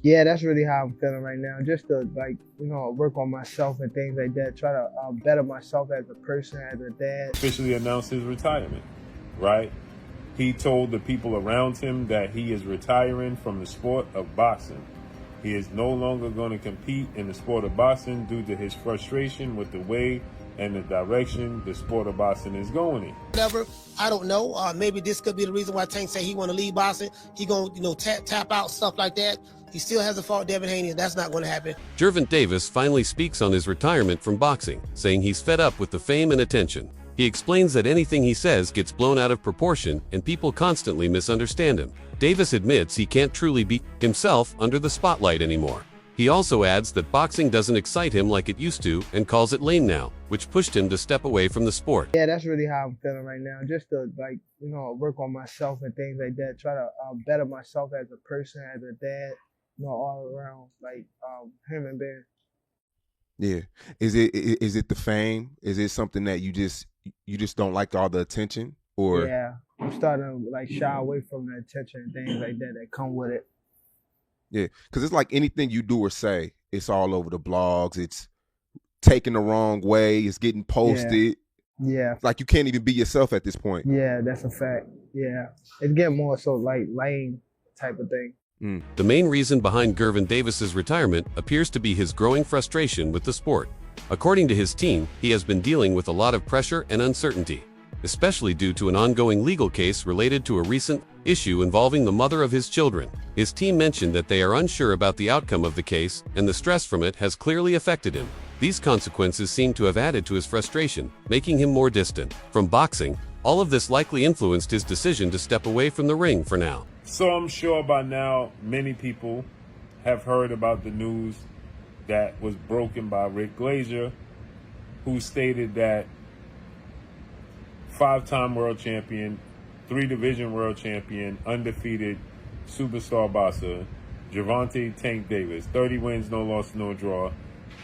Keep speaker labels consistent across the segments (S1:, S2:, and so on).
S1: Yeah, that's really how I'm feeling right now. Just to work on myself and things like that. Try to better myself as a person, as a dad.
S2: Officially announced his retirement, right? He told the people around him that he is retiring from the sport of boxing. He is no longer going to compete in the sport of boxing due to his frustration with the way and the direction the sport of boxing is going in.
S3: Whatever, I don't know. Maybe this could be the reason why Tank say he want to leave boxing. He gonna tap out, stuff like that. He still hasn't fought Devin Haney, and that's not going to happen.
S4: Gervonta Davis finally speaks on his retirement from boxing, saying he's fed up with the fame and attention. He explains that anything he says gets blown out of proportion and people constantly misunderstand him. Davis admits he can't truly be himself under the spotlight anymore. He also adds that boxing doesn't excite him like it used to and calls it lame now, which pushed him to step away from the sport.
S1: Yeah, that's really how I'm feeling right now. Just to work on myself and things like that. Try to better myself as a person, as a dad, all around, human being.
S5: Yeah. Is it the fame? Is it something that you just don't like all the attention? Or
S1: yeah, I'm starting to shy away from the attention and things like that come with it.
S5: Yeah, because it's like anything you do or say, it's all over the blogs. It's taken the wrong way. It's getting posted.
S1: Yeah.
S5: It's like you can't even be yourself at this point.
S1: Yeah, that's a fact. Yeah, it's getting more so lame type of thing.
S4: The main reason behind Gervonta Davis's retirement appears to be his growing frustration with the sport. According to his team, he has been dealing with a lot of pressure and uncertainty, especially due to an ongoing legal case related to a recent issue involving the mother of his children. His team mentioned that they are unsure about the outcome of the case, and the stress from it has clearly affected him. These consequences seem to have added to his frustration, making him more distant from boxing. All of this likely influenced his decision to step away from the ring for now.
S2: So I'm sure by now many people have heard about the news that was broken by Rick Glazer, who stated that five-time world champion, three-division world champion, undefeated superstar boxer, Gervonta Tank Davis, 30 wins, no loss, no draw,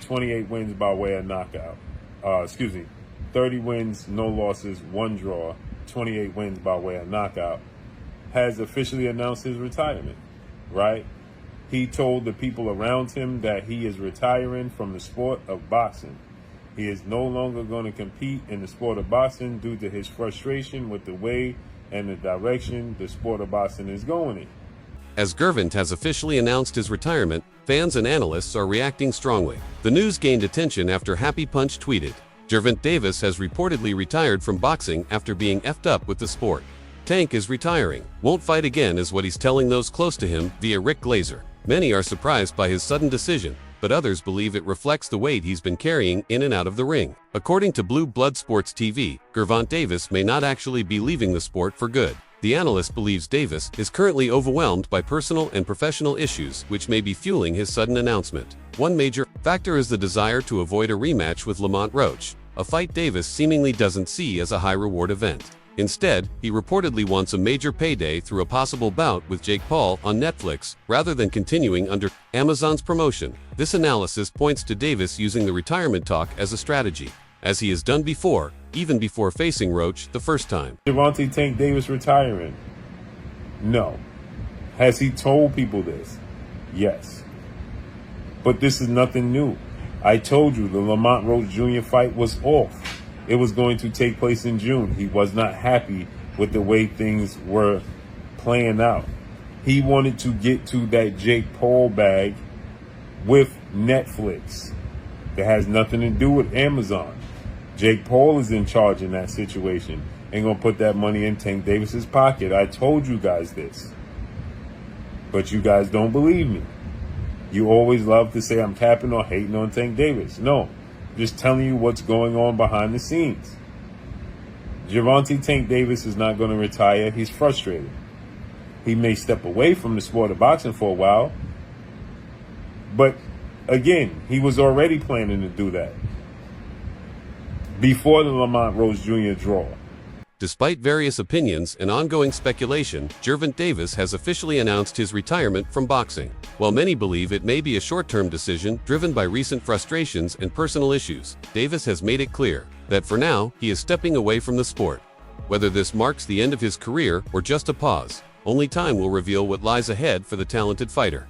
S2: 28 wins by way of knockout. 30 wins, no losses, 1 draw, 28 wins by way of knockout, has officially announced his retirement, right? He told the people around him that he is retiring from the sport of boxing. He is no longer going to compete in the sport of boxing due to his frustration with the way and the direction the sport of boxing is going in.
S4: As Gervonta has officially announced his retirement, fans and analysts are reacting strongly. The news gained attention after Happy Punch tweeted, "Gervonta Davis has reportedly retired from boxing after being effed up with the sport. Tank is retiring. Won't fight again," is what he's telling those close to him via Rick Glazer. Many are surprised by his sudden decision, but others believe it reflects the weight he's been carrying in and out of the ring. According to Blue Blood Sports TV, Gervonta Davis may not actually be leaving the sport for good. The analyst believes Davis is currently overwhelmed by personal and professional issues, which may be fueling his sudden announcement. One major factor is the desire to avoid a rematch with Lamont Roach, a fight Davis seemingly doesn't see as a high-reward event. Instead, he reportedly wants a major payday through a possible bout with Jake Paul on Netflix, rather than continuing under Amazon's promotion. This analysis points to Davis using the retirement talk as a strategy, as he has done before, even before facing Roach the first time.
S2: Gervonta Tank Davis retiring? No. Has he told people this? Yes. But this is nothing new. I told you the Lamont Roach Jr. fight was off. It was going to take place in June. He was not happy with the way things were playing out. He wanted to get to that Jake Paul bag with Netflix. That has nothing to do with Amazon. Jake Paul is in charge in that situation and gonna put that money in Tank Davis's pocket. I told you guys this. But you guys don't believe me. You always love to say I'm capping or hating on Tank Davis. No. Just telling you what's going on behind the scenes. Gervonta Tank Davis is not going to retire. He's frustrated. He may step away from the sport of boxing for a while. But again, he was already planning to do that before the Lamont Roach Jr. draw.
S4: Despite various opinions and ongoing speculation, Gervonta Davis has officially announced his retirement from boxing. While many believe it may be a short-term decision driven by recent frustrations and personal issues, Davis has made it clear that for now, he is stepping away from the sport. Whether this marks the end of his career or just a pause, only time will reveal what lies ahead for the talented fighter.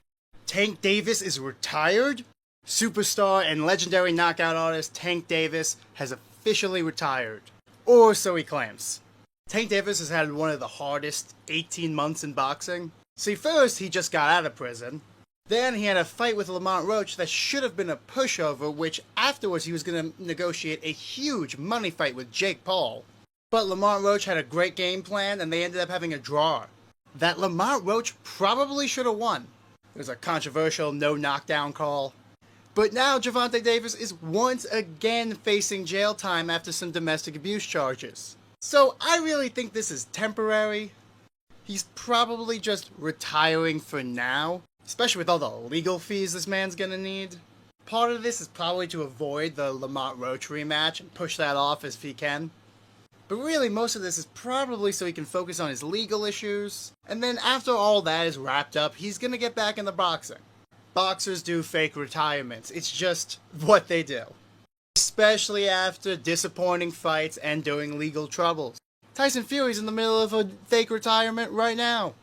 S6: Tank Davis is retired? Superstar and legendary knockout artist Tank Davis has officially retired. Or so he claims. Tank Davis has had one of the hardest 18 months in boxing. See, first he just got out of prison. Then he had a fight with Lamont Roach that should have been a pushover, which afterwards he was going to negotiate a huge money fight with Jake Paul. But Lamont Roach had a great game plan and they ended up having a draw that Lamont Roach probably should have won. It was a controversial no knockdown call. But now Gervonta Davis is once again facing jail time after some domestic abuse charges. So I really think this is temporary. He's probably just retiring for now, especially with all the legal fees this man's gonna need. Part of this is probably to avoid the Lamont Roach rematch and push that off if he can. But really, most of this is probably so he can focus on his legal issues. And then after all that is wrapped up, he's gonna get back into boxing. Boxers do fake retirements. It's just what they do. Especially after disappointing fights and doing legal troubles. Tyson Fury's in the middle of a fake retirement right now.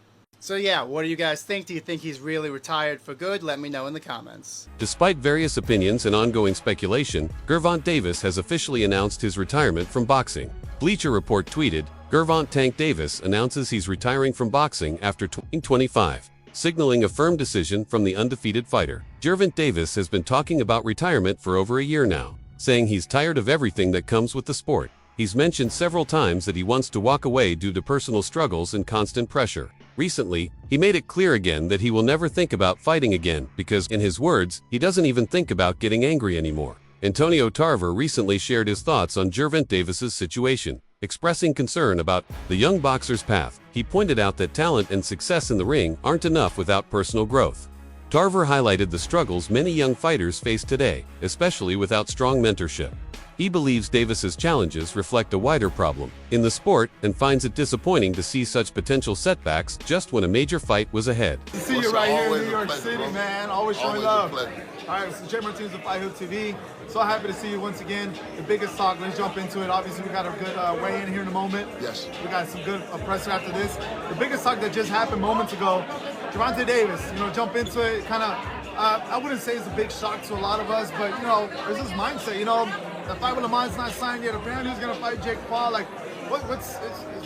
S6: So yeah, what do you guys think? Do you think he's really retired for good? Let me know in the comments.
S4: Despite various opinions and ongoing speculation, Gervonta Davis has officially announced his retirement from boxing. Bleacher Report tweeted, Gervonta Tank Davis announces he's retiring from boxing after 2025. Signaling a firm decision from the undefeated fighter. Gervonta Davis has been talking about retirement for over a year now, saying he's tired of everything that comes with the sport. He's mentioned several times that he wants to walk away due to personal struggles and constant pressure. Recently, he made it clear again that he will never think about fighting again because, in his words, he doesn't even think about getting angry anymore. Antonio Tarver recently shared his thoughts on Gervonta Davis's situation. Expressing concern about the young boxer's path, he pointed out that talent and success in the ring aren't enough without personal growth. Tarver highlighted the struggles many young fighters face today, especially without strong mentorship. He believes Davis's challenges reflect a wider problem in the sport and finds it disappointing to see such potential setbacks just when a major fight was ahead.
S7: To see you right here in New York City, man. Always showing love. All right, so Jay Martinez of Fight Hook TV. So happy to see you once again. The biggest talk, let's jump into it. Obviously, we got a good weigh-in here in a moment.
S8: Yes.
S7: We got some good presser after this. The biggest talk that just happened moments ago, Gervonta Davis, jump into it, kind of, I wouldn't say it's a big shock to a lot of us, but, there's this mindset, the fight with Lamont's not signed yet. Apparently he's going to fight Jake Paul. Like, it's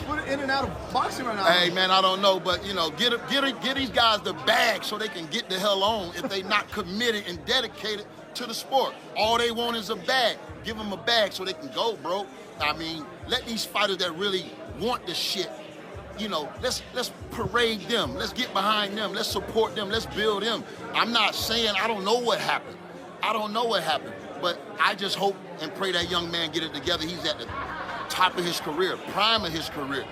S7: put in and out of boxing right now.
S8: Hey, man, I don't know, but, get these guys the bag so they can get the hell on if they not committed and dedicated to the sport. All they want is a bag. Give them a bag so they can go, bro. I mean, let these fighters that really want the shit, let's parade them. Let's get behind them. Let's support them. Let's build them. I'm not saying I don't know what happened. But I just hope and pray that young man get it together. He's at the top of his career, prime of his career.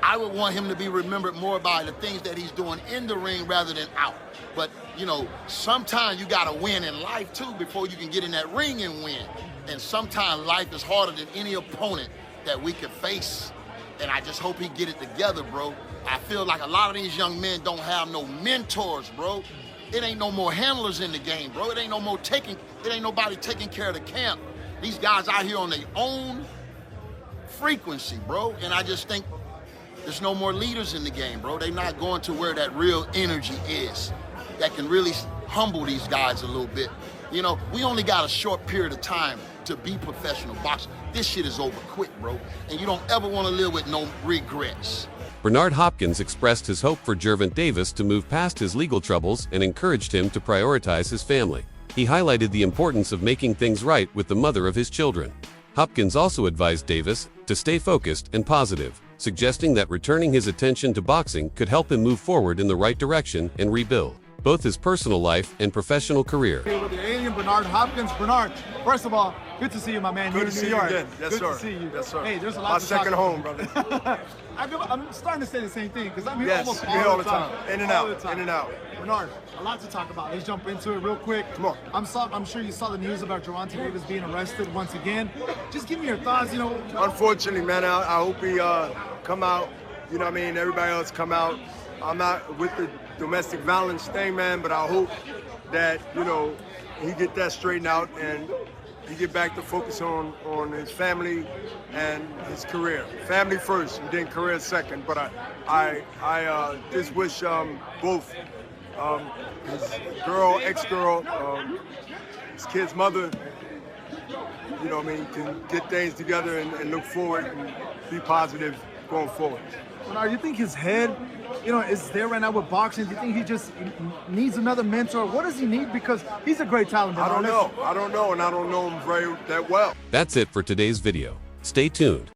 S8: I would want him to be remembered more by the things that he's doing in the ring rather than out. But, sometimes you got to win in life, too, before you can get in that ring and win. And sometimes life is harder than any opponent that we could face. And I just hope he get it together, bro. I feel like a lot of these young men don't have no mentors, bro. It ain't no more handlers in the game, bro. It ain't nobody taking care of the camp. These guys out here on their own frequency, bro. And I just think there's no more leaders in the game, bro. They're not going to where that real energy is that can really humble these guys a little bit. We only got a short period of time to be professional boxers. This shit is over quick, bro. And you don't ever want to live with no regrets.
S4: Bernard Hopkins expressed his hope for Gervonta Davis to move past his legal troubles and encouraged him to prioritize his family. He highlighted the importance of making things right with the mother of his children. Hopkins also advised Davis to stay focused and positive, suggesting that returning his attention to boxing could help him move forward in the right direction and rebuild both his personal life and professional career.
S7: Here with the alien, Bernard Hopkins. Bernard, first of all, good to see you, my man.
S9: Good to see you again. Yes,
S7: good
S9: sir.
S7: to see you.
S9: Yes, sir.
S7: Hey, there's a lot
S9: My
S7: to talk
S9: second
S7: about.
S9: home, brother.
S7: I'm starting to say the same thing because I'm here
S9: Yes,
S7: almost
S9: you're here
S7: all the time.
S9: In and
S7: All the
S9: out,
S7: time.
S9: in and out.
S7: Bernard, a lot to talk about. Let's jump into it real quick.
S9: Come on.
S7: I'm sure you saw the news about Gervonta Davis being arrested once again. Just give me your thoughts.
S9: Unfortunately, man, I hope he come out. Everybody else come out. I'm not with the domestic violence thing, man, but I hope that, he get that straightened out and he get back to focus on his family and his career. Family first, and then career second. But I just wish both ex-girl, his kid's mother, you know what I mean, can get things together and look forward and be positive going forward.
S7: Now, you think his head, is there right now with boxing? Do you think he just needs another mentor? What does he need? Because he's a great talent.
S9: I don't know, and I don't know him that well.
S4: That's it for today's video. Stay tuned.